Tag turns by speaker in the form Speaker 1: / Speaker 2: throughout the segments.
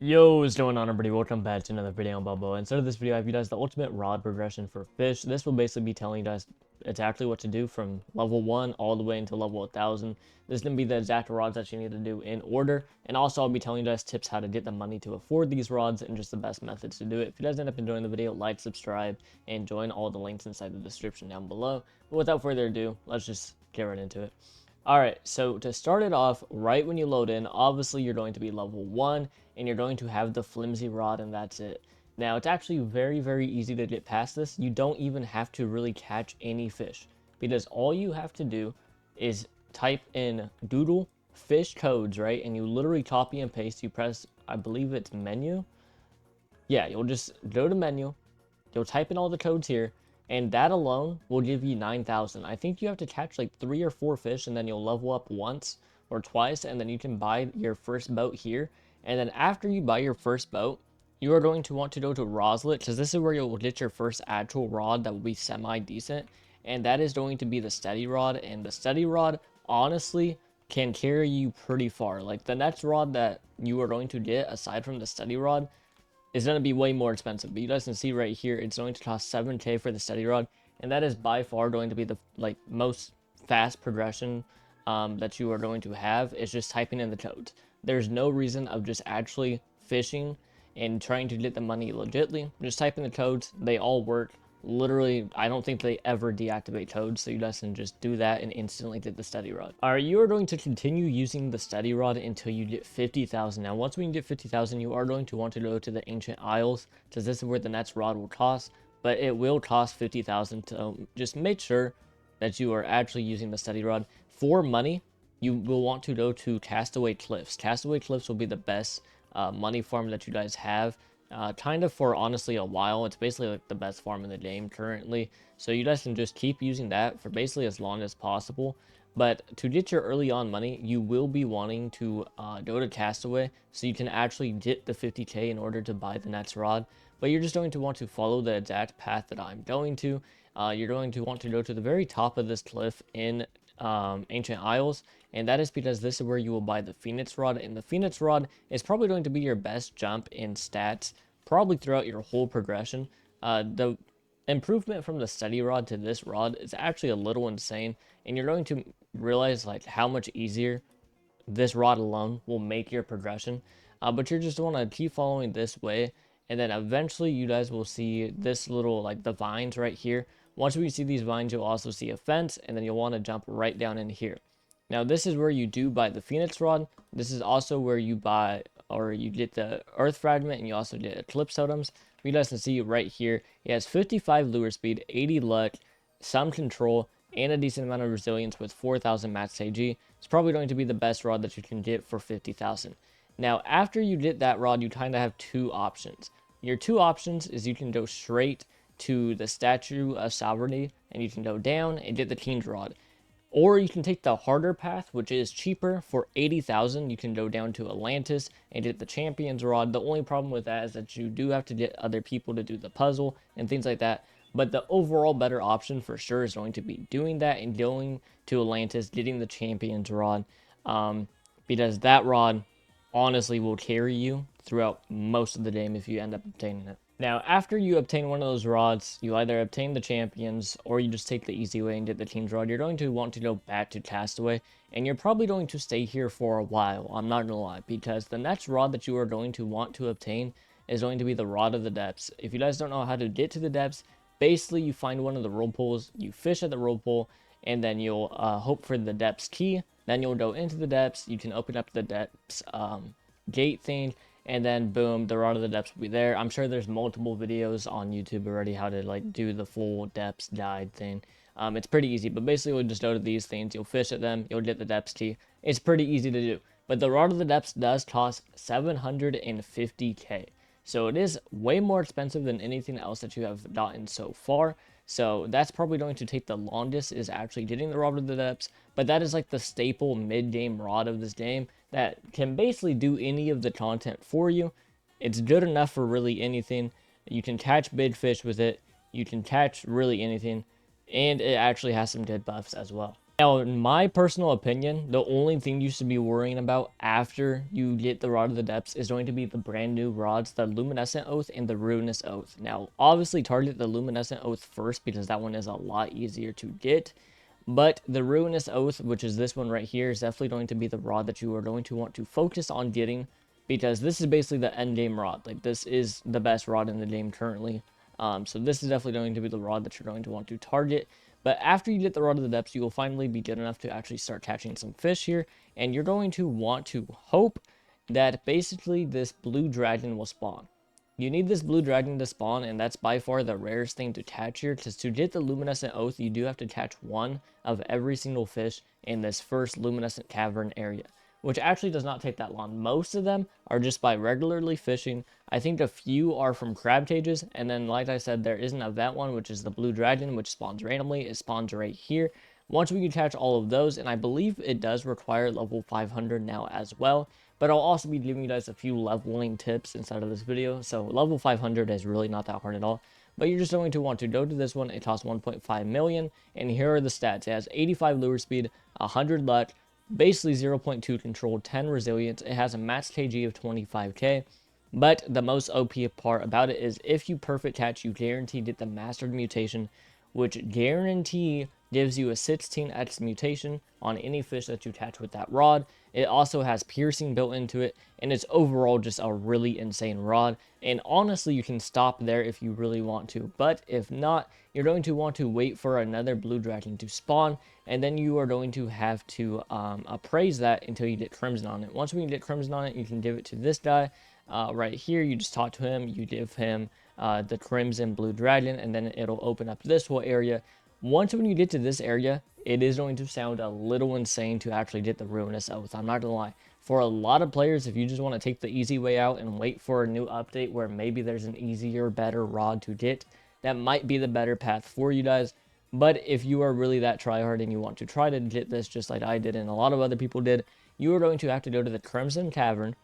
Speaker 1: Yo, what's going on, everybody? Welcome back to another video on Balboa. Instead of this video, I have you guys the ultimate rod progression for fish. This will basically be telling you guys exactly what to do from level 1 all the way until level 1000. This is going to be the exact rods that you need to do in order. And also, I'll be telling you guys tips how to get the money to afford these rods and just the best methods to do it. If you guys end up enjoying the video, like, subscribe, and join all the links inside the description down below. But without further ado, let's just get right into it. Alright, so to start it off, right when you load in, obviously you're going to be level 1, and you're going to have the flimsy rod, and that's it. Now, it's actually very easy to get past this. You don't even have to really catch any fish, because all you have to do is type in doodle fish codes, right? And you literally copy and paste. You press, I believe it's menu. Yeah, you'll just go to menu. You'll type in all the codes here, and that alone will give you 9,000. I think you have to catch like 3 or 4 fish, and then you'll level up once or twice, and then you can buy your first boat here. And then after you buy your first boat, you are going to want to go to Roslet, because this is where you'll get your first actual rod that will be semi-decent, and that is going to be the steady rod. And the steady rod, honestly, can carry you pretty far. Like, the next rod that you are going to get, aside from the steady rod, is going to be way more expensive. But you guys can see right here, it's going to cost 7k for the steady rod, and that is by far going to be the most fast progression that you are going to have. Is just typing in the codes. There's no reason of just actually fishing and trying to get the money legitly. Just type in the codes. They all work. Literally, I don't think they ever deactivate codes, so you guys can just do that and instantly get the steady rod. Alright, you are going to continue using the steady rod until you get 50,000. Now, once we get 50,000, you are going to want to go to the Ancient Isles, because this is where the next rod will cost, but it will cost 50,000, so just make sure that you are actually using the steady rod. For money, you will want to go to Castaway Cliffs. Castaway Cliffs will be the best money farm that you guys have. Kind of for honestly a while. It's basically like the best farm in the game currently, so you guys can just keep using that for basically as long as possible. But to get your early on money, you will be wanting to go to Castaway, so you can actually get the 50k in order to buy the next rod. But you're just going to want to follow the exact path that I'm going to. You're going to want to go to the very top of this cliff in Ancient Isles, and that is because this is where you will buy the Phoenix Rod, and the Phoenix Rod is probably going to be your best jump in stats probably throughout your whole progression. The improvement from the steady rod to this rod is actually a little insane, and you're going to realize like how much easier this rod alone will make your progression. But you're just want to keep following this way, and then eventually you guys will see this little like the vines right here. Once we see these vines, you'll also see a fence, and then you'll want to jump right down in here. Now, this is where you do buy the Phoenix Rod. This is also where you buy, or you get the Earth Fragment, and you also get Eclipse Totems. You guys can see right here, it has 55 lure speed, 80 luck, some control, and a decent amount of resilience with 4,000 max AG. It's probably going to be the best rod that you can get for 50,000. Now, after you get that rod, you kind of have two options. Your two options is you can go straight to the Statue of Sovereignty, and you can go down and get the King's Rod. Or you can take the harder path, which is cheaper. For 80,000, you can go down to Atlantis and get the Champion's Rod. The only problem with that is that you do have to get other people to do the puzzle and things like that. But the overall better option for sure is going to be doing that and going to Atlantis, getting the Champion's Rod. Because that rod honestly will carry you throughout most of the game if you end up obtaining it. Now, after you obtain one of those rods, you either obtain the champions, or you just take the easy way and get the King's Rod. You're going to want to go back to Castaway, and you're probably going to stay here for a while, I'm not gonna lie, because the next rod that you are going to want to obtain is going to be the Rod of the Depths. If you guys don't know how to get to the depths, basically you find one of the whirlpools, you fish at the whirlpool, and then you'll hope for the depths key. Then you'll go into the depths, you can open up the depths gate thing, and then boom, the Rod of the Depths will be there. I'm sure there's multiple videos on YouTube already how to like do the full depths guide thing. It's pretty easy, but basically you'll just go to these things, you'll fish at them, you'll get the depths key. It's pretty easy to do. But the Rod of the Depths does cost 750k. So it is way more expensive than anything else that you have gotten so far. So that's probably going to take the longest, is actually getting the Rod of the Depths. But that is like the staple mid-game rod of this game that can basically do any of the content for you. It's good enough for really anything. You can catch big fish with it. You can catch really anything. And it actually has some good buffs as well. Now, in my personal opinion, the only thing you should be worrying about after you get the Rod of the Depths is going to be the brand new rods, the Luminescent Oath and the Ruinous Oath. Now, obviously target the Luminescent Oath first because that one is a lot easier to get. But the Ruinous Oath, which is this one right here, is definitely going to be the rod that you are going to want to focus on getting, because this is basically the end game rod. Like, this is the best rod in the game currently. So this is definitely going to be the rod that you're going to want to target. But after you get the Rod of the Depths, you will finally be good enough to actually start catching some fish here. And you're going to want to hope that basically this blue dragon will spawn. You need this blue dragon to spawn, and that's by far the rarest thing to catch here, because to get the Luminescent Oath, you do have to catch one of every single fish in this first Luminescent Cavern area, which actually does not take that long. Most of them are just by regularly fishing. I think a few are from crab cages, and then like I said, there is an event one, which is the blue dragon, which spawns randomly. It spawns right here. Once we can catch all of those, and I believe it does require level 500 now as well, but I'll also be giving you guys a few leveling tips inside of this video. So level 500 is really not that hard at all, but you're just going to want to go to this one. It costs 1.5 million, and here are the stats. It has 85 lure speed, 100 luck, basically 0.2 control, 10 resilience. It has a max kg of 25k. But the most OP part about it is if you perfect catch, you guarantee get the mastered mutation, which guarantee gives you a 16x mutation on any fish that you catch with that rod. It also has piercing built into it, and it's overall just a really insane rod. And honestly, you can stop there if you really want to, but if not, you're going to want to wait for another blue dragon to spawn, and then you are going to have to appraise that until you get crimson on it. Once we get crimson on it, you can give it to this guy right here. You just talk to him, you give him the crimson blue dragon, and then it'll open up this whole area. Once when you get to this area, it is going to sound a little insane to actually get the Ruinous Oath. I'm not gonna lie. For a lot of players, if you just want to take the easy way out and wait for a new update where maybe there's an easier, better rod to get, that might be the better path for you guys. But if you are really that tryhard and you want to try to get this just like I did and a lot of other people did, you are going to have to go to the Crimson Cavern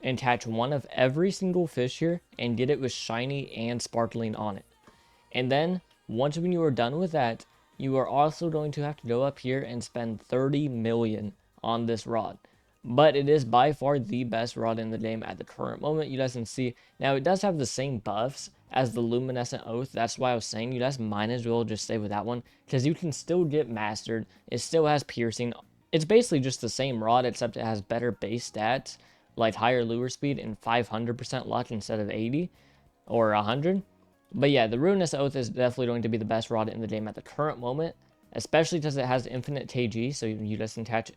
Speaker 1: and catch one of every single fish here and get it with shiny and sparkling on it. And then once when you are done with that, you are also going to have to go up here and spend 30 million on this rod. But it is by far the best rod in the game at the current moment. You guys can see now it does have the same buffs as the Luminescent Oath. That's why I was saying you guys might as well just stay with that one, because you can still get mastered. It still has piercing. It's basically just the same rod, except it has better base stats, like higher lure speed and 500% luck instead of 80 or 100. But yeah, the Ruinous Oath is definitely going to be the best rod in the game at the current moment, especially because it has infinite KG, so you just can catch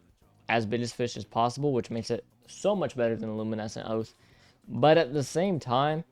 Speaker 1: as big as fish as possible, which makes it so much better than the Luminescent Oath. But at the same time,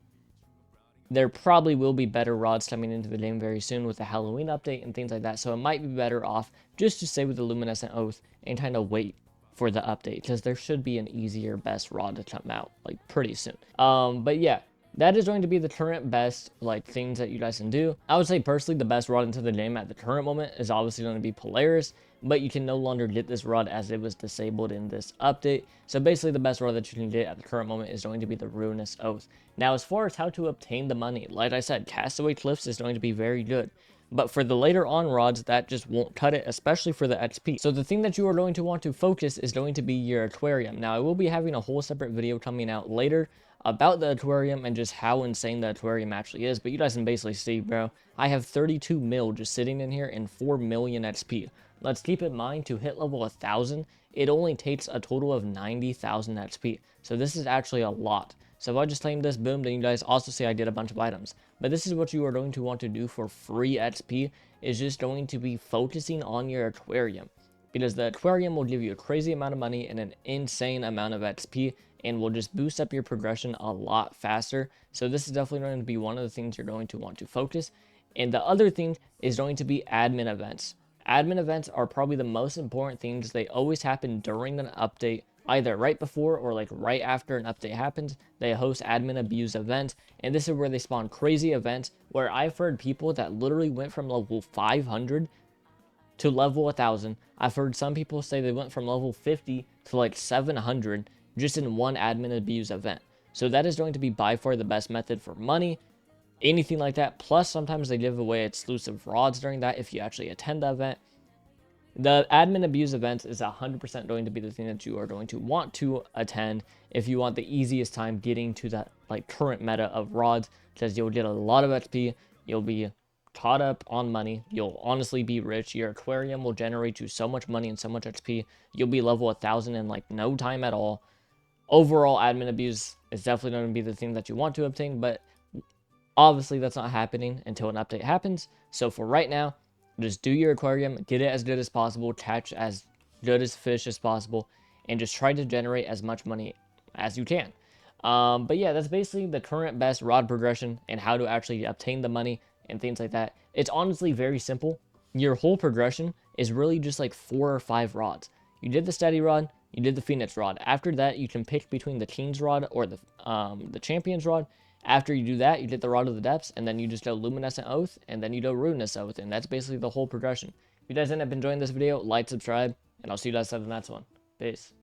Speaker 1: there probably will be better rods coming into the game very soon with the Halloween update and things like that, so it might be better off just to stay with the Luminescent Oath and kind of wait for the update, because there should be an easier, best rod to come out, like, pretty soon. But yeah, that is going to be the current best, like, things that you guys can do. I would say, personally, the best rod into the game at the current moment is obviously going to be Polaris, but you can no longer get this rod as it was disabled in this update. So basically, the best rod that you can get at the current moment is going to be the Ruinous Oath. Now, as far as how to obtain the money, like I said, Castaway Cliffs is going to be very good. But for the later on rods, that just won't cut it, especially for the XP. So the thing that you are going to want to focus is going to be your aquarium. Now, I will be having a whole separate video coming out later about the aquarium and just how insane the aquarium actually is. But you guys can basically see, bro, I have 32 mil just sitting in here and 4 million XP. Let's keep in mind, to hit level 1000, it only takes a total of 90,000 XP. So this is actually a lot. So if I just claim this, boom, then you guys also see I did a bunch of items. But this is what you are going to want to do for free XP, is just going to be focusing on your aquarium. Because the aquarium will give you a crazy amount of money and an insane amount of XP, and will just boost up your progression a lot faster. So this is definitely going to be one of the things you're going to want to focus. And the other thing is going to be admin events. Admin events are probably the most important things. They always happen during an update, either right before or like right after an update happens. They host admin abuse events, and this is where they spawn crazy events where I've heard people that literally went from level 500 to level 1000. I've heard some people say they went from level 50 to like 700 just in one admin abuse event. So that is going to be by far the best method for money, anything like that. Plus, sometimes they give away exclusive rods during that if you actually attend the event. The admin abuse events is 100% going to be the thing that you are going to want to attend if you want the easiest time getting to that like current meta of rods, because you'll get a lot of XP, you'll be caught up on money, you'll honestly be rich, your aquarium will generate you so much money and so much XP, you'll be level 1000 in like no time at all. Overall, admin abuse is definitely going to be the thing that you want to obtain, but obviously that's not happening until an update happens. So for right now, just do your aquarium, get it as good as possible, catch as good as fish as possible, and just try to generate as much money as you can. But yeah, that's basically the current best rod progression and how to actually obtain the money and things like that. It's honestly very simple. Your whole progression is really just like 4 or 5 rods. You did the steady rod, you did the Phoenix rod. After that, you can pick between the King's rod or the Champion's rod. After you do that, you get the Rod of the Depths, and then you just go Luminescent Oath, and then you go Ruinous Oath, and that's basically the whole progression. If you guys end up enjoying this video, like, subscribe, and I'll see you guys in the next one. Peace.